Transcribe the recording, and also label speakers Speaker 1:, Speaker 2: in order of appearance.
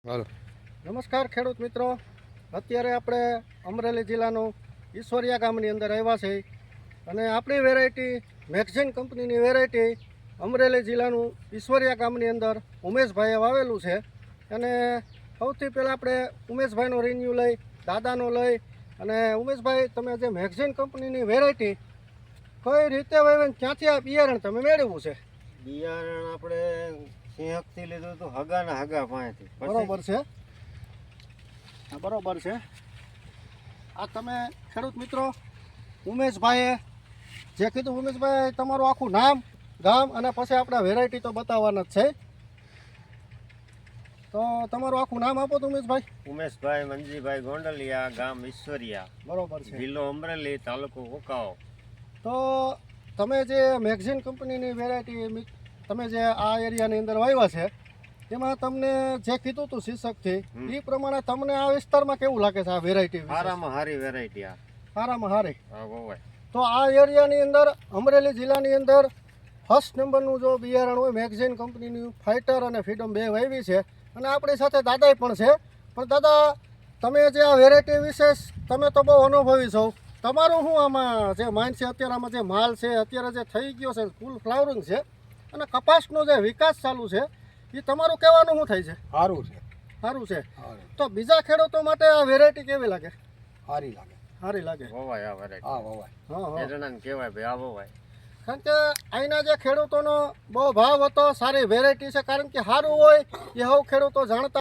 Speaker 1: હાલો.
Speaker 2: નમસ્કાર ખેડૂત મિત્રો, અત્યારે આપણે અમરેલી જિલ્લાનું ઈશ્વરિયા ગામની અંદર આવ્યા છે અને આપણી વેરાયટી મેગઝીન કંપનીની વેરાયટી અમરેલી જિલ્લાનું ઈશ્વરિયા ગામની અંદર ઉમેશભાઈએ વાવેલું છે. અને સૌથી પહેલાં આપણે ઉમેશભાઈનો રિન્યુ લઈ, દાદાનો લઈ, અને ઉમેશભાઈ, તમે જે મેગઝીન કંપનીની વેરાયટી કઈ રીતે વાવી, ક્યાંથી આ બિયારણ તમે મેળવ્યું છે?
Speaker 3: બિયારણ આપણે સિંહકથી લીધું હતું, હગાના હગા પાસેથી.
Speaker 2: બરોબર છે, હા બરોબર છે. આ તમે ખેડૂત મિત્રો, ઉમેશભાઈએ જે કીધું, ઉમેશભાઈ તમારું આખું નામ, ગામ અને પછી આપણે વેરાયટી તો બતાવવાના જ છે. તો તમારું આખું નામ આપો તો ઉમેશભાઈ.
Speaker 3: ઉમેશભાઈ મંજીભાઈ ગોંડલિયા, ગામ ઈશ્વરિયા,
Speaker 2: બરોબર છે.
Speaker 3: જિલ્લો અમરેલી, તાલુકો કોકાઓ.
Speaker 2: તો તમે જે મેગઝીન કંપનીની વેરાયટી તમે જે આ એરિયાની અંદર વાવ્યા છે, એમાં તમને જે કીધું હતું શીર્ષકથી, એ પ્રમાણે તમને આ વિસ્તારમાં કેવું લાગે છે આ વેરાયટી?
Speaker 3: સારામાં સારી વેરાયટી આ.
Speaker 2: સારામાં સારી.
Speaker 3: હા વવાય.
Speaker 2: તો આ એરિયાની અંદર અમરેલી જિલ્લાની અંદર ફર્સ્ટ નંબરનું જો બિયારણ હોય મેગઝીન કંપનીનું ફાઇટર અને ફ્રીડમ 2 વાવી છે. અને આપણી સાથે દાદાય પણ છે. પણ દાદા, તમે જે આ વેરાયટી વિશે તમે તો બહુ અનુભવી છો, તમારું શું આમાં જે માઇન્ડ છે? અત્યારે આમાં જે માલ છે, અત્યારે જે થઈ ગયો છે, ફૂલ ફ્લાવરિંગ છે અને કપાસનો જે વિકાસ ચાલુ છે, એ તમારું કહેવાનું શું થાય છે?
Speaker 1: સારું છે.
Speaker 2: સારું છે. તો બીજા ખેડૂતો માટે આ વેરાયટી કેવી લાગે?
Speaker 1: સારી લાગે.
Speaker 2: સારી લાગે.
Speaker 3: વવાય આ વેરાયટી.
Speaker 1: હા વવાય.
Speaker 2: હા.
Speaker 3: એરણાને કહેવાય ભાઈ, આ વવાય.
Speaker 2: કારણ કે અહીંના જે ખેડૂતોનો બહુ ભાવ હતો, સારી વેરાયટી છે, કારણ કે સારું હોય એ સૌ ખેડૂતો જાણતા